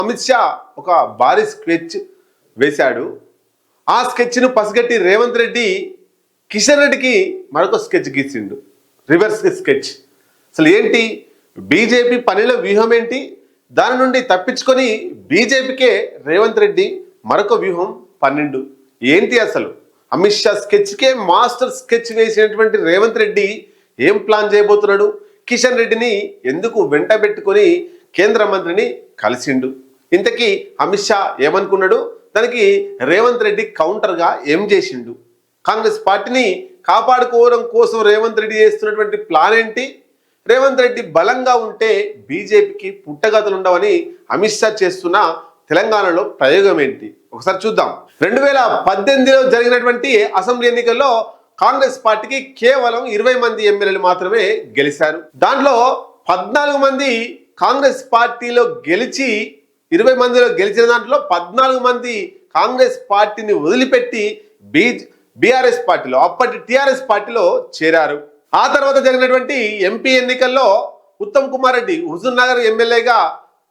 అమిత్ షా ఒక భారీ స్కెచ్ వేశాడు. ఆ స్కెచ్ను పసిగట్టి రేవంత్ రెడ్డి కిషన్ రెడ్డికి మరొక స్కెచ్ గీసిండు, రివర్స్ స్కెచ్. అసలు ఏంటి బీజేపీ పనిలో వ్యూహం ఏంటి? దాని నుండి తప్పించుకొని బీజేపీకే రేవంత్ రెడ్డి మరొక వ్యూహం 12 ఏంటి? అసలు అమిత్ షా స్కెచ్కే మాస్టర్ స్కెచ్ వేసినటువంటి రేవంత్ రెడ్డి ఏం ప్లాన్ చేయబోతున్నాడు? కిషన్ రెడ్డిని ఎందుకు వెంట పెట్టుకొని కేంద్ర మంత్రిని కలిసిండు? ఇంతకీ అమిత్ షా ఏమనుకున్నాడు? దానికి రేవంత్ రెడ్డి కౌంటర్గా ఏం చేసిండు? కాంగ్రెస్ పార్టీని కాపాడుకోవడం కోసం రేవంత్ రెడ్డి చేస్తున్నటువంటి ప్లాన్ ఏంటి? రేవంత్ రెడ్డి బలంగా ఉంటే బీజేపీకి పుట్టగతులుండవని అమిత్ షా చేస్తున్న తెలంగాణలో ప్రయోగం ఏంటి? ఒకసారి చూద్దాం. 2018లో జరిగినటువంటి అసెంబ్లీ ఎన్నికల్లో కాంగ్రెస్ పార్టీకి కేవలం 20 మంది ఎమ్మెల్యేలు మాత్రమే గెలిచారు. దాంట్లో 14 మంది కాంగ్రెస్ పార్టీలో గెలిచి 20 మందిలో గెలిచిన దాంట్లో 14 మంది కాంగ్రెస్ పార్టీని వదిలిపెట్టి బీఆర్ఎస్ పార్టీలో, అప్పటి టీఆర్ఎస్ పార్టీలో చేరారు. ఆ తర్వాత జరిగినటువంటి ఎంపీ ఎన్నికల్లో ఉత్తమ్ కుమార్ రెడ్డి హుజూర్ నగర్ ఎమ్మెల్యేగా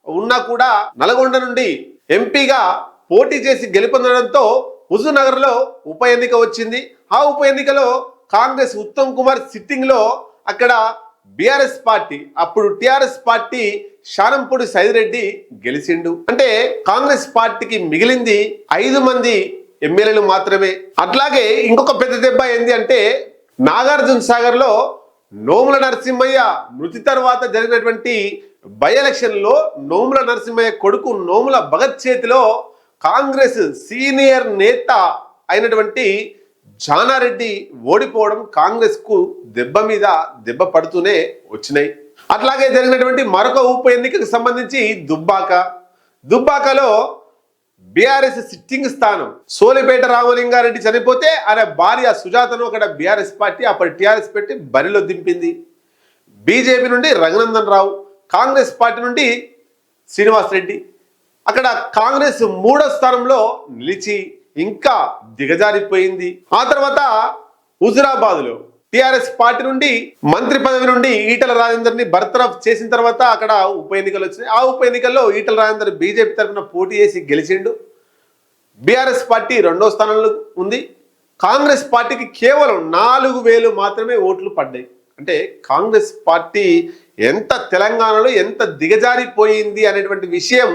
ఉన్నా కూడా నల్గొండ నుండి ఎంపీగా పోటీ చేసి గెలుపొందడంతో హుజూర్ నగర్ లో ఉప ఎన్నిక వచ్చింది. ఆ ఉప ఎన్నికలో కాంగ్రెస్ ఉత్తమ్ కుమార్ సిట్టింగ్ లో అక్కడ బీఆర్ఎస్ పార్టీ, అప్పుడు టిఆర్ఎస్ పార్టీ శానంపూడి సైదిరెడ్డి గెలిచిండు. అంటే కాంగ్రెస్ పార్టీకి మిగిలింది 5 మంది ఎమ్మెల్యేలు మాత్రమే. అట్లాగే ఇంకొక పెద్ద దెబ్బ ఏంది అంటే నాగార్జున సాగర్ లో నోముల నరసింహయ్య మృతి తర్వాత జరిగినటువంటి బై ఎలక్షన్ లో నోముల నరసింహయ్య కొడుకు నోముల భగత్ చేతిలో కాంగ్రెస్ సీనియర్ నేత అయినటువంటి జానారెడ్డి ఓడిపోవడం కాంగ్రెస్ కు దెబ్బ మీద దెబ్బ పడుతూనే వచ్చినాయి. అట్లాగే జరిగినటువంటి మరొక ఉప ఎన్నికకు సంబంధించి దుబ్బాకలో బీఆర్ఎస్ సిట్టింగ్ స్థానం సోలిపేట రామలింగారెడ్డి చనిపోతే ఆయన భార్య సుజాతను అక్కడ బీఆర్ఎస్ పార్టీ, అప్పటి టీఆర్ఎస్ పెట్టి బరిలో దింపింది. బీజేపీ నుండి రఘునందన్ రావు, కాంగ్రెస్ పార్టీ నుండి శ్రీనివాస్ రెడ్డి అక్కడ కాంగ్రెస్ 3వ స్థానంలో నిలిచి ఇంకా దిగజారిపోయింది. ఆ తర్వాత హుజురాబాద్ లో టిఆర్ఎస్ పార్టీ నుండి మంత్రి పదవి నుండి ఈటల రాజేందర్ ని బర్తరఫ్ చేసిన తర్వాత అక్కడ ఉప ఎన్నికలు వచ్చినాయి. ఆ ఉప ఎన్నికల్లో ఈటల రాజేందర్ బీజేపీ తరఫున పోటీ చేసి గెలిచిండు. బీఆర్ఎస్ పార్టీ 2వ స్థానంలో ఉంది. కాంగ్రెస్ పార్టీకి కేవలం 4,000 మాత్రమే ఓట్లు పడ్డాయి. అంటే కాంగ్రెస్ పార్టీ ఎంత తెలంగాణలో ఎంత దిగజారిపోయింది అనేటువంటి విషయం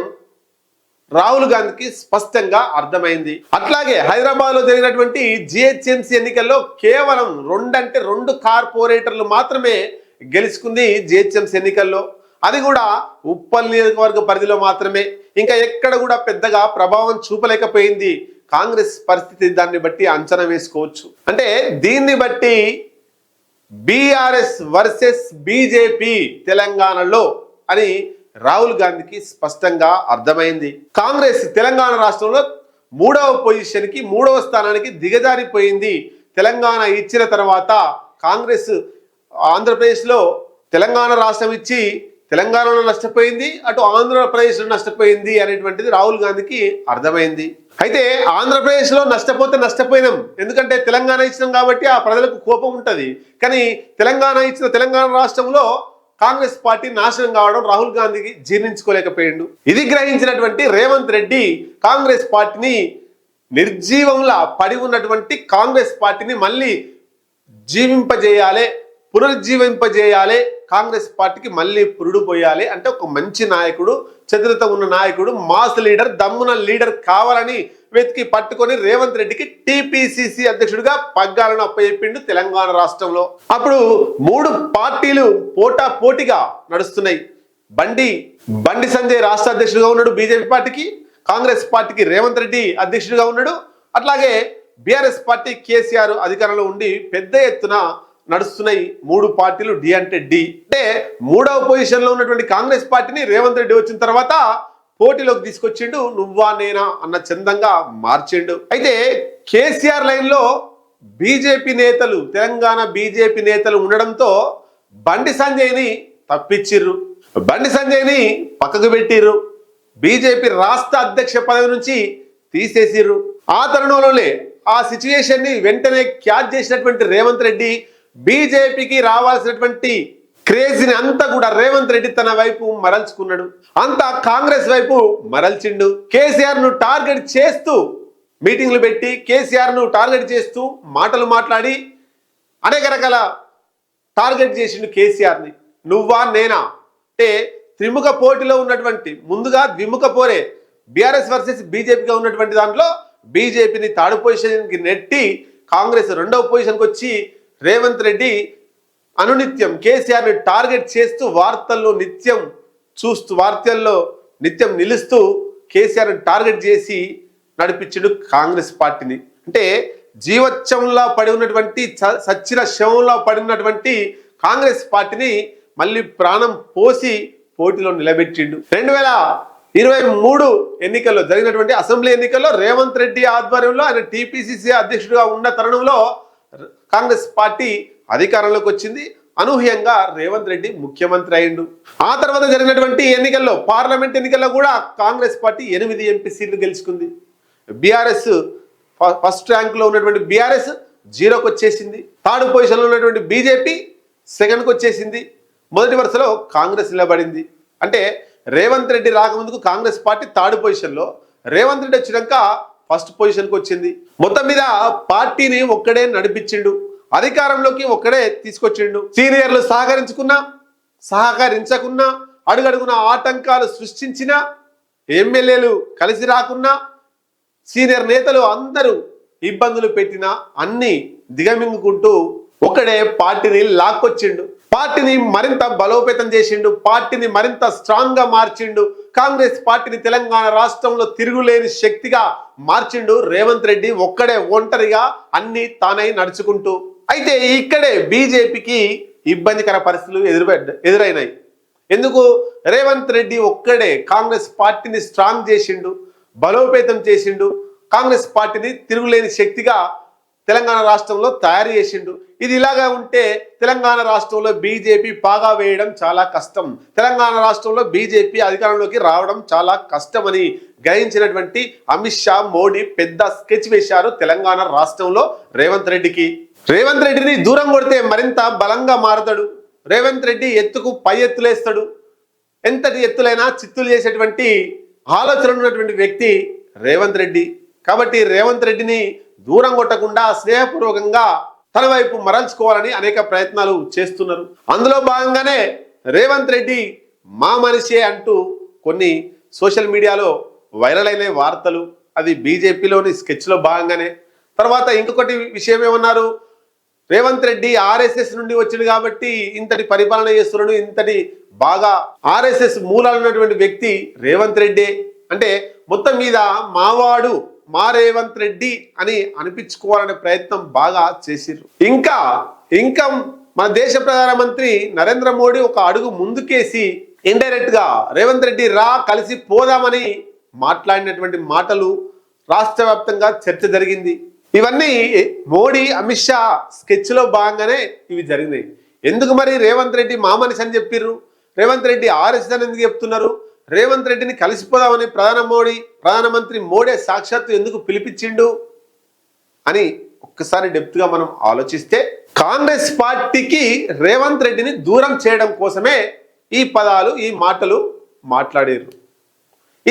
రాహుల్ గాంధీకి స్పష్టంగా అర్థమైంది. అట్లాగే హైదరాబాద్ లో జరిగినటువంటి జిహెచ్ఎంసీ ఎన్నికల్లో కేవలం 2 కార్పొరేటర్లు మాత్రమే గెలుచుకుంది జిహెచ్ఎంసీ ఎన్నికల్లో. అది కూడా ఉప్పల్ నియోజకవర్గ పరిధిలో మాత్రమే. ఇంకా ఎక్కడ కూడా పెద్దగా ప్రభావం చూపలేకపోయింది కాంగ్రెస్ పరిస్థితి. దాన్ని బట్టి అంచనా వేసుకోవచ్చు. అంటే దీన్ని బట్టి బీఆర్ఎస్ వర్సెస్ బీజేపీ తెలంగాణలో అని రాహుల్ గాంధీకి స్పష్టంగా అర్థమైంది. కాంగ్రెస్ తెలంగాణ రాష్ట్రంలో 3వ పొజిషన్కి 3వ స్థానానికి దిగజారిపోయింది. తెలంగాణ ఇచ్చిన తర్వాత కాంగ్రెస్ ఆంధ్రప్రదేశ్లో తెలంగాణ రాష్ట్రం ఇచ్చి తెలంగాణలో నష్టపోయింది, అటు ఆంధ్రప్రదేశ్లో నష్టపోయింది అనేటువంటిది రాహుల్ గాంధీకి అర్థమైంది. అయితే ఆంధ్రప్రదేశ్లో నష్టపోతే నష్టపోయినాం, ఎందుకంటే తెలంగాణ ఇచ్చినాం కాబట్టి ఆ ప్రజలకు కోపం ఉంటుంది. కానీ తెలంగాణ ఇచ్చిన తెలంగాణ రాష్ట్రంలో కాంగ్రెస్ పార్టీ నాశనం కావడం రాహుల్ గాంధీకి జీర్ణించుకోలేకపోయిండు. ఇది గ్రహించినటువంటి రేవంత్ రెడ్డి కాంగ్రెస్ పార్టీని నిర్జీవంలా పడి ఉన్నటువంటి కాంగ్రెస్ పార్టీని మళ్ళీ జీవింపజేయాలి, పునర్జీవింపజేయాలి, కాంగ్రెస్ పార్టీకి మళ్ళీ పురుడు పోయాలి అంటే ఒక మంచి నాయకుడు, చతురత ఉన్న నాయకుడు, మాస్ లీడర్, దమ్మున లీడర్ కావాలని వెతికి పట్టుకొని రేవంత్ రెడ్డికి టీపీసీసీ అధ్యక్షుడిగా పగ్గాలను అప్పచెప్పిండు తెలంగాణ రాష్ట్రంలో. అప్పుడు 3 పార్టీలు పోటాపోటీగా నడుస్తున్నాయి. బండి సంజయ్ రాష్ట్ర అధ్యక్షుడిగా ఉన్నాడు బీజేపీ పార్టీకి, కాంగ్రెస్ పార్టీకి రేవంత్ రెడ్డి అధ్యక్షుడిగా ఉన్నాడు. అట్లాగే బీఆర్ఎస్ పార్టీ కేసీఆర్ అధికారంలో ఉండి పెద్ద ఎత్తున నడుస్తున్నాయి 3 పార్టీలు. డి అంటే డి అంటే 3వ పొజిషన్ లో ఉన్నటువంటి కాంగ్రెస్ పార్టీని రేవంత్ రెడ్డి వచ్చిన తర్వాత పోటీలోకి తీసుకొచ్చిండు. నువ్వా నేనా అన్న చందంగా మార్చిండు. అయితే కేసీఆర్ లైన్ లో బీజేపీ నేతలు, తెలంగాణ బీజేపీ నేతలు ఉండడంతో బండి సంజయ్ని తప్పించిర్రు, బండి సంజయ్ని పక్కకు పెట్టిర్రు, బీజేపీ రాష్ట్ర అధ్యక్ష పదవి నుంచి తీసేసిర్రు. ఆ తరుణంలోనే ఆ సిచ్యువేషన్ ని వెంటనే క్యాచ్ చేసినటువంటి రేవంత్ రెడ్డి బీజేపీకి రావాల్సినటువంటి క్రేజీని అంతా కూడా రేవంత్ రెడ్డి తన వైపు మరల్చుకున్నాడు, అంతా కాంగ్రెస్ వైపు మరల్చిండు. కేసీఆర్ ను టార్గెట్ చేస్తూ మీటింగ్లు పెట్టి, కేసీఆర్ ను టార్గెట్ చేస్తూ మాటలు మాట్లాడి అనేక రకాల టార్గెట్ చేసిండు కేసీఆర్ని. నువ్వా నేనా అంటే త్రిముఖ పోటీలో ఉన్నటువంటి, ముందుగా ద్విముఖ పోరే బీఆర్ఎస్ వర్సెస్ బీజేపీగా ఉన్నటువంటి దాంట్లో బీజేపీని థర్డ్ పొజిషన్కి నెట్టి కాంగ్రెస్ రెండవ పొజిషన్కి వచ్చి రేవంత్ రెడ్డి అనునిత్యం కేసీఆర్ని టార్గెట్ చేస్తూ వార్తల్లో నిత్యం నిలుస్తూ కేసీఆర్ని టార్గెట్ చేసి నడిపించడు కాంగ్రెస్ పార్టీని. అంటే జీవోత్సవంలో పడి ఉన్నటువంటి, సచ్చిన శవంలో పడి ఉన్నటువంటి కాంగ్రెస్ పార్టీని మళ్ళీ ప్రాణం పోసి పోటీలో నిలబెట్టిండు. 2023 ఎన్నికల్లో జరిగినటువంటి అసెంబ్లీ ఎన్నికల్లో రేవంత్ రెడ్డి ఆధ్వర్యంలో ఆయన టీపీసీసీ అధ్యక్షుడిగా ఉన్న తరుణంలో కాంగ్రెస్ పార్టీ అధికారంలోకి వచ్చింది. అనూహ్యంగా రేవంత్ రెడ్డి ముఖ్యమంత్రి అయిండు. ఆ తర్వాత జరిగినటువంటి ఎన్నికల్లో, పార్లమెంట్ ఎన్నికల్లో కూడా కాంగ్రెస్ పార్టీ 8 ఎంపీ సీట్లు గెలుచుకుంది. బీఆర్ఎస్ ఫస్ట్ ర్యాంక్లో ఉన్నటువంటి బీఆర్ఎస్ 0కి వచ్చేసింది. థర్డ్ పొజిషన్లో ఉన్నటువంటి బీజేపీ సెకండ్కి వచ్చేసింది. మొదటి వరుసలో కాంగ్రెస్ నిలబడింది. అంటే రేవంత్ రెడ్డి రాకముందుకు కాంగ్రెస్ పార్టీ థర్డ్ పొజిషన్లో, రేవంత్ రెడ్డి వచ్చినాక ఫస్ట్ పొజిషన్కి వచ్చింది. మొత్తం మీద పార్టీని ఒక్కడే నడిపించిండు, అధికారంలోకి ఒక్కడే తీసుకొచ్చిండు. సీనియర్లు సహకరించకున్నా, అడుగడుగున ఆటంకాలు సృష్టించినా, ఎమ్మెల్యేలు కలిసి రాకున్నా, సీనియర్ నేతలు అందరూ ఇబ్బందులు పెట్టినా అన్ని దిగమింగుకుంటూ ఒక్కడే పార్టీని లాక్కొచ్చిండు. పార్టీని మరింత బలోపేతం చేసిండు, పార్టీని మరింత స్ట్రాంగ్ గా మార్చిండు. కాంగ్రెస్ పార్టీని తెలంగాణ రాష్ట్రంలో తిరుగులేని శక్తిగా మార్చిండు రేవంత్ రెడ్డి ఒక్కడే, ఒంటరిగా అన్ని తానై నడుచుకుంటూ. అయితే ఇక్కడే బీజేపీకి ఇబ్బందికర పరిస్థితులు ఎదురైనాయి. ఎందుకు? రేవంత్ రెడ్డి ఒక్కడే కాంగ్రెస్ పార్టీని స్ట్రాంగ్ చేసిండు, బలోపేతం చేసిండు, కాంగ్రెస్ పార్టీని తిరుగులేని శక్తిగా తెలంగాణ రాష్ట్రంలో తయారు చేసిండు. ఇది ఇలాగా ఉంటే తెలంగాణ రాష్ట్రంలో బీజేపీ పాగా వేయడం చాలా కష్టం, తెలంగాణ రాష్ట్రంలో బీజేపీ అధికారంలోకి రావడం చాలా కష్టమని గ్రహించినటువంటి అమిత్ షా, మోడీ పెద్ద స్కెచ్ వేశారు తెలంగాణ రాష్ట్రంలో రేవంత్ రెడ్డికి. రేవంత్ రెడ్డిని దూరం కొడితే మరింత బలంగా మారతాడు. రేవంత్ రెడ్డి ఎత్తుకు పై ఎత్తులేస్తాడు. ఎంతటి ఎత్తులైనా చిత్తులు చేసేటువంటి ఆలోచన ఉన్నటువంటి వ్యక్తి రేవంత్ రెడ్డి. కాబట్టి రేవంత్ రెడ్డిని దూరం కొట్టకుండా స్నేహపూర్వకంగా తన వైపు మరల్చుకోవాలని అనేక ప్రయత్నాలు చేస్తున్నారు. అందులో భాగంగానే రేవంత్ రెడ్డి మా మనిషే అంటూ కొన్ని సోషల్ మీడియాలో వైరల్ అయిన వార్తలు, అది బీజేపీలోని స్కెచ్లో భాగంగానే. తర్వాత ఇంకొకటి విషయం ఏమన్నారు, రేవంత్ రెడ్డి ఆర్ఎస్ఎస్ నుండి వచ్చింది కాబట్టి ఇంతటి పరిపాలన చేస్తున్నాడు, ఇంతటి బాగా ఆర్ఎస్ఎస్ మూలాలు ఉన్నటువంటి వ్యక్తి రేవంత్ రెడ్డి. అంటే మొత్తం మీద మావాడు, మా రేవంత్ రెడ్డి అని అనిపించుకోవాలనే ప్రయత్నం బాగా చేసిర్రు. ఇంకా మన దేశ ప్రధానమంత్రి నరేంద్ర మోడీ ఒక అడుగు ముందుకేసి ఇండైరెక్ట్ గా రేవంత్ రెడ్డి రా కలిసి పోదామని మాట్లాడినటువంటి మాటలు రాష్ట్ర వ్యాప్తంగా చర్చ జరిగింది. ఇవన్నీ మోడీ, అమిత్ షా స్కెచ్ లో భాగంగానే ఇవి జరిగినాయి. ఎందుకు మరి రేవంత్ రెడ్డి మా మనిషి అని చెప్పిర్రు, రేవంత్ రెడ్డి ఆర్ఎస్ అని ఎందుకు చెప్తున్నారు, రేవంత్ రెడ్డిని కలిసిపోదామని ప్రధానమంత్రి మోడీ సాక్షాత్తు ఎందుకు పిలిపించిండు అని ఒక్కసారి డెప్త్ గా మనం ఆలోచిస్తే, కాంగ్రెస్ పార్టీకి రేవంత్ రెడ్డిని దూరం చేయడం కోసమే ఈ పదాలు, ఈ మాటలు మాట్లాడారు.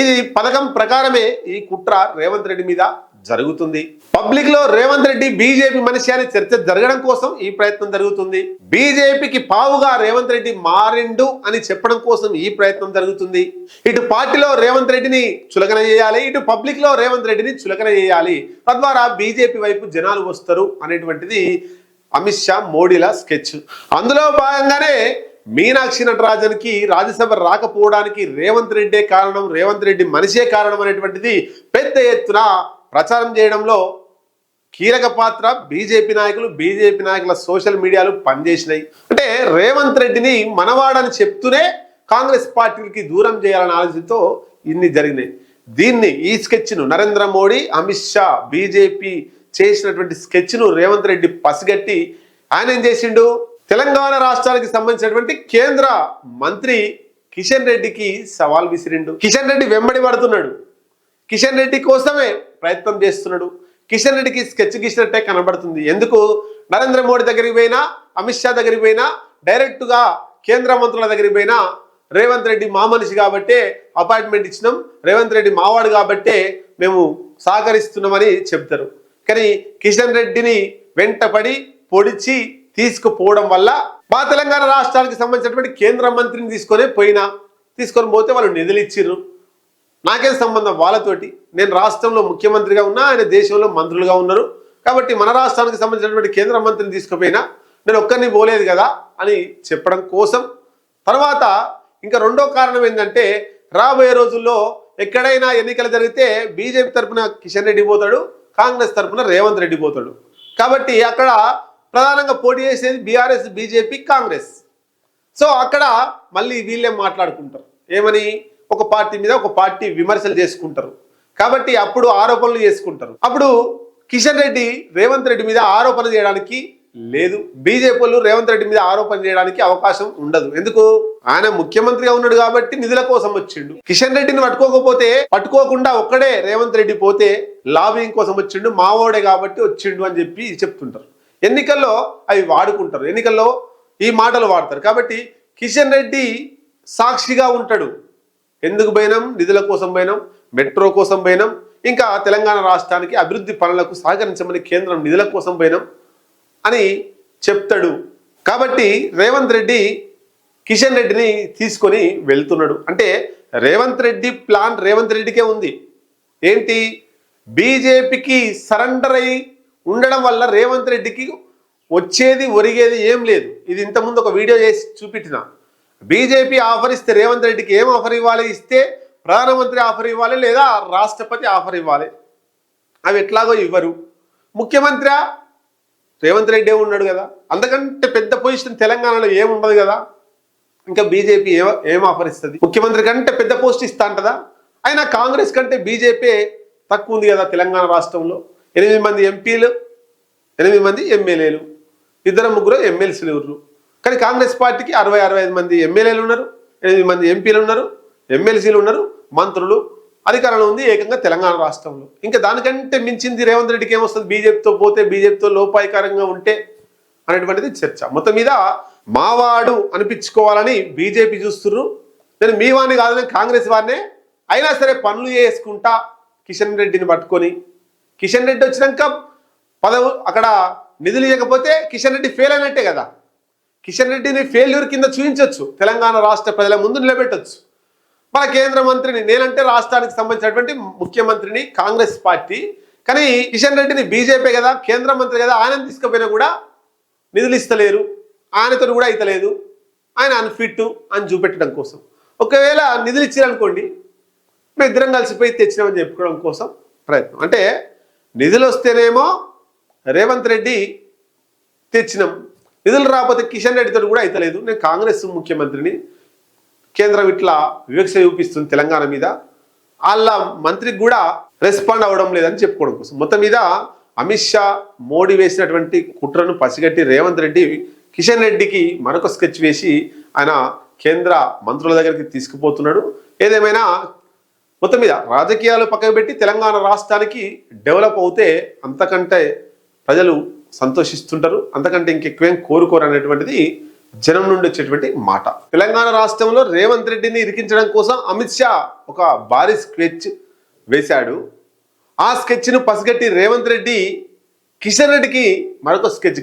ఇది పథకం ప్రకారమే ఈ కుట్ర రేవంత్ రెడ్డి మీద జరుగుతుంది. పబ్లిక్ లో రేవంత్ రెడ్డి బీజేపీ మనిషి అని చర్చ జరగడం కోసం ఈ ప్రయత్నం జరుగుతుంది. బీజేపీకి పావుగా రేవంత్ రెడ్డి మారిండు అని చెప్పడం కోసం ఈ ప్రయత్నం జరుగుతుంది. ఇటు పార్టీలో రేవంత్ రెడ్డిని చులకన చేయాలి, ఇటు పబ్లిక్ లో రేవంత్ రెడ్డిని చులకన చేయాలి, తద్వారా బీజేపీ వైపు జనాలు వస్తారు అనేటువంటిది అమిత్ షా, మోడీల స్కెచ్. అందులో భాగంగానే మీనాక్షి నటరాజన్కి రాజ్యసభ రాకపోవడానికి రేవంత్ రెడ్డే కారణం, రేవంత్ రెడ్డి మనిషే కారణం అనేటువంటిది పెద్ద ఎత్తున ప్రచారం చేయడంలో కీలక పాత్ర బీజేపీ నాయకుల సోషల్ మీడియాలు పనిచేసినాయి. అంటే రేవంత్ రెడ్డిని మనవాడని చెప్తూనే కాంగ్రెస్ పార్టీకి దూరం చేయాలనే ఆలోచనతో ఇన్ని జరిగినాయి. ఈ స్కెచ్ను నరేంద్ర మోడీ, అమిత్ షా, బీజేపీ చేసినటువంటి స్కెచ్ను రేవంత్ రెడ్డి పసిగట్టి ఆయన ఏం చేసిండు, తెలంగాణ రాష్ట్రానికి సంబంధించినటువంటి కేంద్ర మంత్రి కిషన్ రెడ్డికి సవాల్ విసిరిండు. కిషన్ రెడ్డి వెంబడి పడుతున్నాడు, కిషన్ రెడ్డి కోసమే ప్రయత్నం చేస్తున్నాడు. కిషన్ రెడ్డికి స్కెచ్ గీసినట్టే కనబడుతుంది. ఎందుకు? నరేంద్ర మోడీ దగ్గరికి పోయినా, అమిత్ షా దగ్గరికి పోయినా డైరెక్ట్గా కేంద్ర మంత్రుల దగ్గరికి పోయినా రేవంత్ రెడ్డి మా మనిషి కాబట్టే అపాయింట్మెంట్ ఇచ్చినాం, రేవంత్ రెడ్డి మావాడు కాబట్టే మేము సహకరిస్తున్నామని చెప్తారు. కానీ కిషన్ రెడ్డిని వెంటపడి పొడిచి తీసుకుపోవడం వల్ల మా తెలంగాణ రాష్ట్రానికి సంబంధించినటువంటి కేంద్ర మంత్రిని తీసుకొని పోతే వాళ్ళు నిధులు ఇచ్చిర్రు. నాకేం సంబంధం వాళ్ళతోటి? నేను రాష్ట్రంలో ముఖ్యమంత్రిగా ఉన్నా, ఆయన దేశంలో మంత్రులుగా ఉన్నారు. కాబట్టి మన రాష్ట్రానికి సంబంధించినటువంటి కేంద్ర మంత్రిని తీసుకుపోయినా నేను ఒక్కరిని పోలేదు కదా అని చెప్పడం కోసం. తర్వాత ఇంకా రెండో కారణం ఏంటంటే, రాబోయే రోజుల్లో ఎక్కడైనా ఎన్నికలు జరిగితే బీజేపీ తరఫున కిషన్ రెడ్డి పోతాడు, కాంగ్రెస్ తరఫున రేవంత్ రెడ్డి పోతాడు. కాబట్టి అక్కడ ప్రధానంగా పోటీ చేసేది బీఆర్ఎస్, బీజేపీ, కాంగ్రెస్. సో అక్కడ మళ్ళీ వీళ్ళే మాట్లాడుకుంటారు. ఏమని? ఒక పార్టీ మీద ఒక పార్టీ విమర్శలు చేసుకుంటారు. కాబట్టి అప్పుడు ఆరోపణలు చేసుకుంటారు. అప్పుడు కిషన్ రెడ్డి రేవంత్ రెడ్డి మీద ఆరోపణ చేయడానికి లేదు, బీజేపీ వాళ్ళు రేవంత్ రెడ్డి మీద ఆరోపణ చేయడానికి అవకాశం ఉండదు. ఎందుకు? ఆయన ముఖ్యమంత్రిగా ఉన్నాడు కాబట్టి నిధుల కోసం వచ్చిండు. కిషన్ రెడ్డిని పట్టుకోకుండా ఒక్కడే రేవంత్ రెడ్డి పోతే లాబింగ్ కోసం వచ్చిండు, మావోడే కాబట్టి వచ్చిండు అని చెప్పి చెప్తుంటారు. ఎన్నికల్లో అవి వాడుకుంటారు, ఎన్నికల్లో ఈ మాటలు వాడతారు. కాబట్టి కిషన్ రెడ్డి సాక్షిగా ఉంటాడు. ఎందుకు పోయినాం? నిధుల కోసం పోయినాం, మెట్రో కోసం పోయినాం, ఇంకా తెలంగాణ రాష్ట్రానికి అభివృద్ధి పనులకు సహకరించమని కేంద్రం నిధుల కోసం పోయినాం అని చెప్తాడు. కాబట్టి రేవంత్ రెడ్డి కిషన్ రెడ్డిని తీసుకొని వెళ్తున్నాడు. అంటే రేవంత్ రెడ్డి ప్లాన్ రేవంత్ రెడ్డికే ఉంది. ఏంటి? బీజేపీకి సరెండర్ అయి ఉండడం వల్ల రేవంత్ రెడ్డికి వచ్చేది ఒరిగేది ఏం లేదు. ఇది ఇంతకుముందు ఒక వీడియో చేసి చూపించిన. బీజేపీ ఆఫర్ ఇస్తే రేవంత్ రెడ్డికి ఏం ఆఫర్ ఇవ్వాలి? ఇస్తే ప్రధానమంత్రి ఆఫర్ ఇవ్వాలి, లేదా రాష్ట్రపతి ఆఫర్ ఇవ్వాలి. అవి ఎట్లాగో ఇవ్వరు. ముఖ్యమంత్రి రేవంత్ రెడ్డి ఉన్నాడు కదా, అంతకంటే పెద్ద పొజిషన్ తెలంగాణలో ఏముండదు కదా. ఇంకా బీజేపీ ఏం ఆఫర్ ఇస్తుంది? ముఖ్యమంత్రి కంటే పెద్ద పోస్ట్ ఇస్తా అంటదా? అయినా కాంగ్రెస్ కంటే బీజేపీ తక్కువ ఉంది కదా తెలంగాణ రాష్ట్రంలో. 8 మంది ఎంపీలు, 8 మంది ఎమ్మెల్యేలు, 2-3 ఎమ్మెల్సీలు ఉన్నారు. కానీ కాంగ్రెస్ పార్టీకి 60-65 మంది ఎమ్మెల్యేలు ఉన్నారు, 8 మంది ఎంపీలు ఉన్నారు, ఎమ్మెల్సీలు ఉన్నారు, మంత్రులు, అధికారంలో ఉంది ఏకంగా తెలంగాణ రాష్ట్రంలో. ఇంకా దానికంటే మించింది రేవంత్ రెడ్డికి ఏమొస్తుంది? బీజేపీతో పోతే, బీజేపీతో లోపాయకారంగా ఉంటే అనేటువంటిది చర్చ. మొత్తం మీద మావాడు అనిపించుకోవాలని బీజేపీ చూస్తున్నారు. నేను మీ వాడిని కాదు, నేను కాంగ్రెస్ వారినే. అయినా సరే పనులు చేసుకుంటా కిషన్ రెడ్డిని పట్టుకొని. కిషన్ రెడ్డి వచ్చినాక అక్కడ నిధులు ఇవ్వకపోతే కిషన్ రెడ్డి ఫెయిల్ అయినట్టే కదా. కిషన్ రెడ్డిని ఫెయిల్యూర్ కింద చూపించవచ్చు, తెలంగాణ రాష్ట్ర ప్రజల ముందు నిలబెట్టచ్చు. మన కేంద్ర మంత్రిని, నేనంటే రాష్ట్రానికి సంబంధించినటువంటి ముఖ్యమంత్రిని, కాంగ్రెస్ పార్టీ. కానీ కిషన్ రెడ్డిని బీజేపీ కదా, కేంద్ర మంత్రి కదా, ఆయన తీసుకుపోయినా కూడా నిధులు ఇస్తలేరు, ఆయనతో కూడా ఇతలేదు, ఆయన అన్ఫిట్ అని చూపెట్టడం కోసం. ఒకవేళ నిధులు ఇచ్చారనుకోండి, మేము ఇద్దరం కలిసిపోయి తెచ్చినామని చెప్పుకోవడం కోసం ప్రయత్నం. అంటే నిధులు వస్తేనేమో రేవంత్ రెడ్డి తెచ్చినాం, నిధులు రాకపోతే కిషన్ రెడ్డితో కూడా అయితలేదు, నేను కాంగ్రెస్ ముఖ్యమంత్రిని, కేంద్రం ఇట్లా వివక్ష చూపిస్తుంది తెలంగాణ మీద, వాళ్ళ మంత్రికి కూడా రెస్పాండ్ అవ్వడం లేదని చెప్పుకోవడం కోసం. మొత్తం మీద అమిత్ షా, మోడీ వేసినటువంటి కుట్రను పసిగట్టి రేవంత్ రెడ్డి కిషన్ రెడ్డికి మరొక స్కెచ్ వేసి ఆయన కేంద్ర మంత్రుల దగ్గరికి తీసుకుపోతున్నాడు. ఏదేమైనా మొత్తం మీద రాజకీయాలు పక్కకు పెట్టి తెలంగాణ రాష్ట్రానికి డెవలప్ అవుతే అంతకంటే ప్రజలు సంతోషిస్తుంటారు, అంతకంటే ఇంకెక్కువేం కోరుకోరు అనేటువంటిది జనం నుండి వచ్చేటువంటి మాట. తెలంగాణ రాష్ట్రంలో రేవంత్ రెడ్డిని ఇరికించడం కోసం అమిత్ షా ఒక భారీ స్కెచ్ వేశాడు. ఆ స్కెచ్ను పసిగట్టి రేవంత్ రెడ్డి కిషన్ రెడ్డికి మరొక స్కెచ్